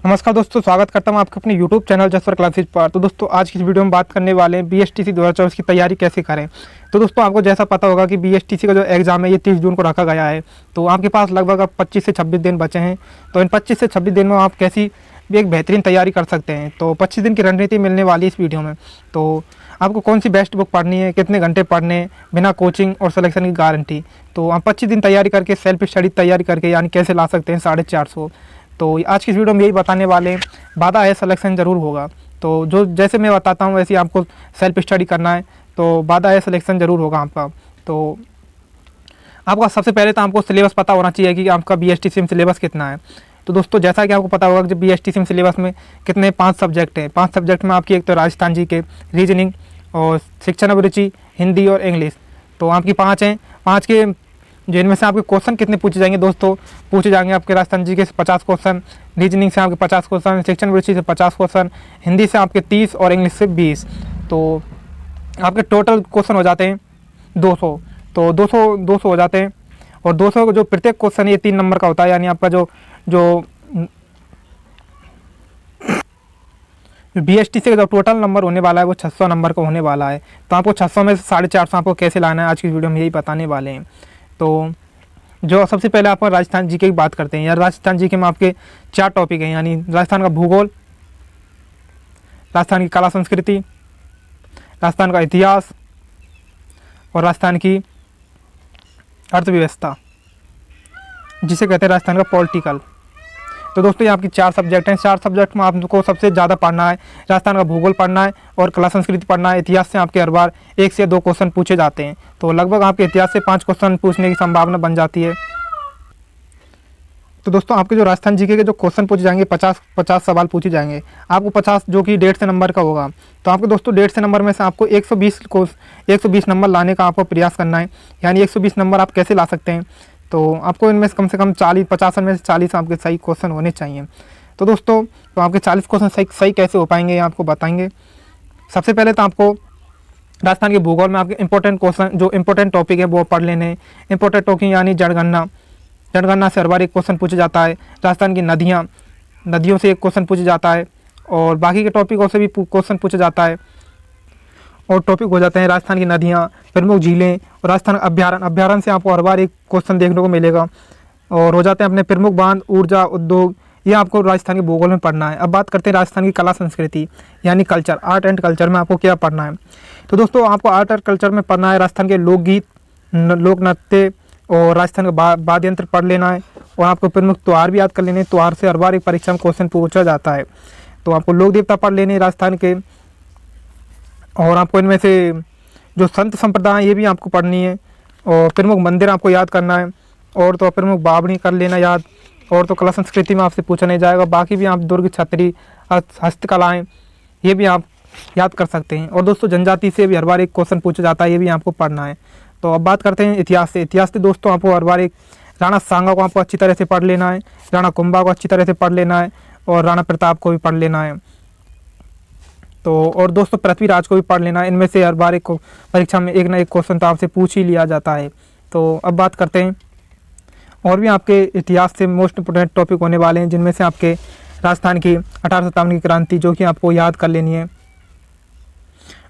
नमस्कार दोस्तों, स्वागत करता हूं आपके अपने YouTube चैनल जसवर क्लासेज पर। तो दोस्तों आज की इस वीडियो में बात करने वाले हैं BSTC 2024 की तैयारी कैसे करें। तो दोस्तों आपको जैसा पता होगा कि BSTC का जो एग्ज़ाम है ये 30 जून को रखा गया है। तो आपके पास लगभग अब 25 से 26 दिन बचे हैं। तो इन 25 से 26 दिन में आप कैसी भी एक बेहतरीन तैयारी कर सकते हैं। तो 25 दिन की रणनीति मिलने वाली है इस वीडियो में। तो आपको कौन सी बेस्ट बुक पढ़नी है, कितने घंटे पढ़ने हैं, बिना कोचिंग और सिलेक्शन की गारंटी। तो आप 25 दिन तैयारी करके सेल्फ स्टडी तैयारी करके यानी कैसे ला सकते हैं 450। तो आज की इस वीडियो में यही बताने वाले हैं। बाधा है सिलेक्शन ज़रूर होगा। तो जो जैसे मैं बताता हूँ वैसे ही आपको सेल्फ स्टडी करना है। तो बाधा है सिलेक्शन ज़रूर होगा आपका। तो आपका सबसे पहले तो आपको सिलेबस पता होना चाहिए कि आपका BSTC में सिलेबस कितना है। तो दोस्तों जैसा कि आपको पता होगा कि BSTC में सिलेबस में कितने 5 सब्जेक्ट हैं। 5 सब्जेक्ट में आपकी एक तो राजस्थान जी के, रीजनिंग और शिक्षण अभिरुचि, हिंदी और इंग्लिश। तो आपकी 5 हैं। 5 के जिनमें से आपके क्वेश्चन कितने पूछे जाएंगे दोस्तों, पूछे जाएंगे आपके राजस्थान जी के 50 क्वेश्चन, रीजनिंग से आपके 50 क्वेश्चन, शिक्षण अभिरुचि से 50 क्वेश्चन, हिंदी से आपके 30 और इंग्लिश से 20। तो आपके टोटल क्वेश्चन हो जाते हैं 200। तो 200 हो जाते हैं। और 200 का जो प्रत्येक क्वेश्चन ये 3 नंबर का होता है, यानी आपका जो BSTC का जो टोटल नंबर होने वाला है वो 600 नंबर का होने वाला है। तो आपको 600 में से 450 आपको कैसे लाना है आज की वीडियो में यही बताने वाले हैं। तो जो सबसे पहले आप राजस्थान जी के की बात करते हैं। यार राजस्थान जी के में आपके 4 टॉपिक हैं, यानी राजस्थान का भूगोल, राजस्थान की कला संस्कृति, राजस्थान का इतिहास और राजस्थान की अर्थव्यवस्था, जिसे कहते हैं राजस्थान का पॉलिटिकल। तो दोस्तों ये आपकी 4 सब्जेक्ट हैं। 4 सब्जेक्ट में आपको सबसे ज़्यादा पढ़ना है राजस्थान का भूगोल पढ़ना है और कला संस्कृति पढ़ना है। इतिहास से आपके हर बार 1 से 2 क्वेश्चन पूछे जाते हैं। तो लगभग आपके इतिहास से 5 क्वेश्चन पूछने की संभावना बन जाती है। तो दोस्तों आपके जो राजस्थान जीके के जो क्वेश्चन पूछे जाएंगे 50 सवाल पूछे जाएंगे। आपको 50 जो कि 150 नंबर का होगा। तो आपके दोस्तों 150 नंबर में से आपको 120 नंबर लाने का आपको प्रयास करना है। यानी 120 नंबर आप कैसे ला सकते हैं। तो आपको इनमें से कम 50 में से 40 आपके सही क्वेश्चन होने चाहिए। तो दोस्तों तो आपके 40 क्वेश्चन सही कैसे हो पाएंगे ये आपको बताएंगे। सबसे पहले तो आपको राजस्थान के भूगोल में आपके इंपॉर्टेंट क्वेश्चन जो इंपॉर्टेंट टॉपिक है वो पढ़ लेने हैं। इंपॉर्टेंट टॉपिक यानी जनगणना से हर बार एक क्वेश्चन पूछा जाता है। राजस्थान की नदियों से एक क्वेश्चन पूछा जाता है और बाकी के टॉपिकों से भी क्वेश्चन पूछा जाता है। और टॉपिक हो जाते हैं राजस्थान की नदियाँ, प्रमुख झीलें और राजस्थान अभ्यारण्य से आपको हर बार एक क्वेश्चन देखने को मिलेगा। और हो जाते हैं अपने प्रमुख बांध, ऊर्जा, उद्योग, ये आपको राजस्थान के भूगोल में पढ़ना है। अब बात करते हैं राजस्थान की कला संस्कृति यानी कल्चर, आर्ट एंड कल्चर में आपको क्या पढ़ना है। तो दोस्तों आपको आर्ट और कल्चर में पढ़ना है राजस्थान के लोकगीत, लोक नृत्य और राजस्थान का वाद्य यंत्र पढ़ लेना है। और आपको प्रमुख त्यौहार भी याद कर लेने। त्यौहार से हर बार एक परीक्षा में क्वेश्चन पूछा जाता है। तो आपको लोक देवता पढ़ लेने राजस्थान के। और आपको इनमें से जो संत संप्रदाय ये भी आपको पढ़नी है। और प्रमुख मंदिर आपको याद करना है। और तो प्रमुख बावड़ी कर लेना याद। और तो कला संस्कृति में आपसे पूछा नहीं जाएगा। बाकी भी आप दुर्ग, छतरी, हस्तकलाएँ ये भी आप याद कर सकते हैं। और दोस्तों जनजाति से भी हर बार एक क्वेश्चन पूछा जाता है, ये भी आपको पढ़ना है। तो अब बात करते हैं इतिहास से। इतिहास से दोस्तों आपको हर बार एक राणा सांगा को आपको अच्छी तरह से पढ़ लेना है, राणा कुंभा को अच्छी तरह से पढ़ लेना है और राणा प्रताप को भी पढ़ लेना है। तो और दोस्तों पृथ्वीराज को भी पढ़ लेना है। इनमें से हर बार एक परीक्षा में एक ना एक क्वेश्चन तो आपसे पूछ ही लिया जाता है। तो अब बात करते हैं और भी आपके इतिहास से मोस्ट इम्पोर्टेंट टॉपिक होने वाले हैं, जिनमें से आपके राजस्थान की 1857 की क्रांति जो कि आपको याद कर लेनी है।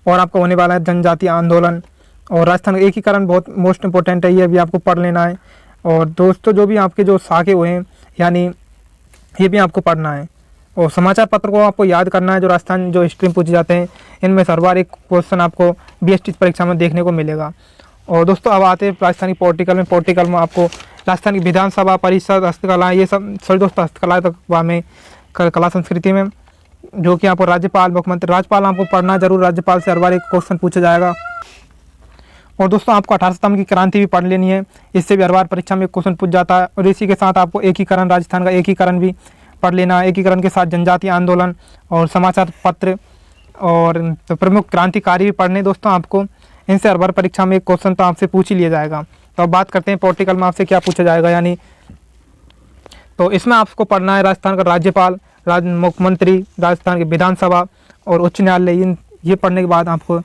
और आपका होने वाला है जनजातीय आंदोलन और राजस्थान का एकीकरण, बहुत मोस्ट इम्पोर्टेंट है, ये भी आपको पढ़ लेना है। और दोस्तों जो भी आपके जो साखे हुए हैं यानी ये भी आपको पढ़ना है। और समाचार पत्र को आपको याद करना है। जो राजस्थान जो हिस्ट्री में पूछे जाते हैं इनमें से हर बार एक क्वेश्चन आपको BSTC परीक्षा में देखने को मिलेगा। और दोस्तों अब आते हैं राजस्थान की पॉलिटिकल में आपको राजस्थान की विधानसभा, परिषद, हस्तकला, ये सब सॉरी दोस्तों हस्तकला तक में कला संस्कृति में जो कि आपको राज्यपाल, मुख्यमंत्री, राज्यपाल आपको पढ़ना जरूर। राज्यपाल से हर बार एक क्वेश्चन पूछा जाएगा। और दोस्तों आपको 1857 की क्रांति भी पढ़ लेनी है। इससे भी हर बार परीक्षा में एक क्वेश्चन पूछ जाता है। और इसी के साथ आपको एकीकरण, राजस्थान का एकीकरण भी पढ़ लेना है। एकीकरण के साथ जनजातीय आंदोलन और समाचार पत्र और तो प्रमुख क्रांतिकारी भी पढ़ने दोस्तों आपको। इनसे हर बार परीक्षा में एक क्वेश्चन तो आपसे पूछ ही लिया जाएगा। तो अब बात करते हैं पॉलिटिकल में आपसे क्या पूछा जाएगा। यानी तो इसमें आपको पढ़ना है राजस्थान का राज्यपाल, मुख्यमंत्री, राजस्थान की विधानसभा और उच्च न्यायालय। ये पढ़ने के बाद आपको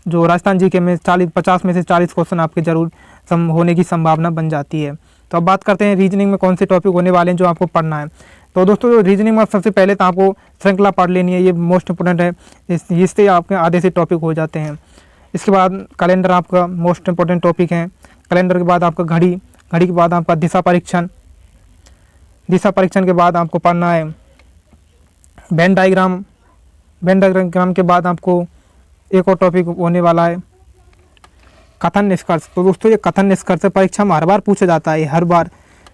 जो राजस्थान जीके में 50 में से 40 क्वेश्चन आपके जरूर होने की संभावना बन जाती है। तो अब बात करते हैं रीजनिंग में कौन से टॉपिक होने वाले हैं जो आपको पढ़ना है। तो दोस्तों रीजनिंग में सबसे पहले तो आपको श्रृंखला पढ़ लेनी है, ये मोस्ट इंपॉर्टेंट है, इससे आपके आधे से टॉपिक हो जाते हैं। इसके बाद कैलेंडर आपका मोस्ट इंपॉर्टेंट टॉपिक है। कैलेंडर के बाद आपका घड़ी, घड़ी के बाद आपका दिशा परीक्षण, दिशा परीक्षण के बाद आपको पढ़ना है वेन डायग्राम, वेन डायग्राम के बाद आपको एक और टॉपिक होने वाला है कथन निष्कर्ष। तो दोस्तों ये कथन निष्कर्ष परीक्षा में हर बार पूछा जाता है, हर बार,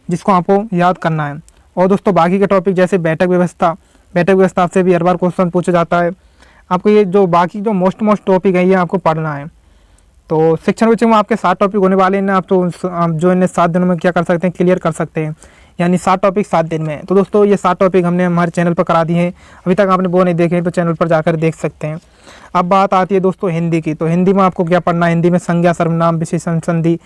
जिसको आपको याद करना है। और दोस्तों बाकी के टॉपिक जैसे बैठक व्यवस्था, बैठक व्यवस्था से भी हर बार क्वेश्चन पूछा जाता है। आपको ये जो बाकी जो मोस्ट टॉपिक है ये आपको पढ़ना है। तो शिक्षण विषय में आपके 7 टॉपिक होने वाले हैं। आप जो इन्हें 7 दिनों में क्या कर सकते हैं, क्लियर कर सकते हैं, यानी 7 टॉपिक 7 दिन में। तो दोस्तों ये 7 टॉपिक हमने हमारे चैनल पर करा दिए हैं, अभी तक आपने वो नहीं देखे तो चैनल पर जाकर देख सकते हैं। अब बात आती है दोस्तों हिंदी की। तो हिंदी में आपको क्या पढ़ना है, हिंदी में संज्ञा, सर्वनाम, विशेषण, संधि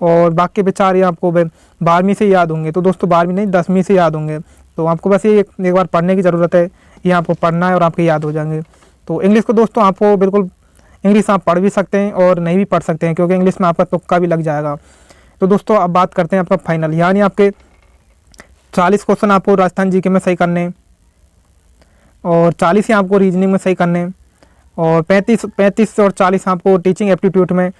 और वाक्य विचार ये आपको 12वीं से याद होंगे। तो दोस्तों 12वीं नहीं 10वीं से याद होंगे। तो आपको बस ये एक बार पढ़ने की ज़रूरत है, ये आपको पढ़ना है और आपके याद हो जाएंगे। तो इंग्लिश को दोस्तों आपको बिल्कुल, इंग्लिश आप पढ़ भी सकते हैं और नहीं भी पढ़ सकते हैं, क्योंकि इंग्लिश में आपका तुक्का भी लग जाएगा। तो दोस्तों अब बात करते हैं आपका फाइनल, यानी आपके 40 क्वेश्चन आपको राजस्थान जीके में सही करने और 40 ही आपको रीजनिंग में सही करने और 35 और 40 आपको टीचिंग एप्टीट्यूड में,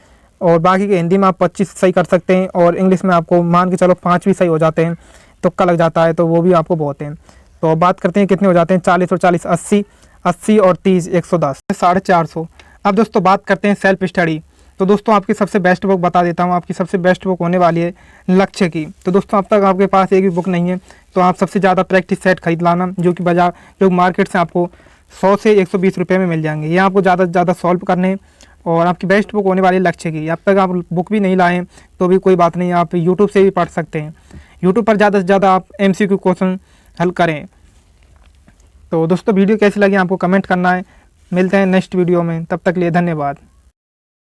और बाकी के हिंदी में आप 25 सही कर सकते हैं और इंग्लिश में आपको मान के चलो 5 भी सही हो जाते हैं, तुक्का लग जाता है तो वो भी आपको बहुत हैं। तो अब बात करते हैं कितने हो जाते हैं, 40 और 40 80, 80 और 30 110, 450। अब दोस्तों बात करते हैं सेल्फ स्टडी। तो दोस्तों आपकी सबसे बेस्ट बुक बता देता हूँ, आपकी सबसे बेस्ट बुक होने वाली है लक्ष्य की। तो दोस्तों अब तक आपके पास एक भी बुक नहीं है तो आप सबसे ज़्यादा प्रैक्टिस सेट खरीद लाना, जो कि बाजार जो मार्केट से आपको 100 से 120 रुपये में मिल जाएंगे। ये आपको ज़्यादा से ज़्यादा सॉल्व करने, और आपकी बेस्ट बुक होने वाली है लक्ष्य की। अब तक आप बुक भी नहीं लाएँ तो भी कोई बात नहीं, आप यूट्यूब से भी पढ़ सकते हैं। यूट्यूब पर ज़्यादा से ज़्यादा आप MCQ क्वेश्चन हल करें। तो दोस्तों वीडियो कैसी लगी आपको कमेंट करना है। मिलते हैं नेक्स्ट वीडियो में, तब तक के लिए धन्यवाद।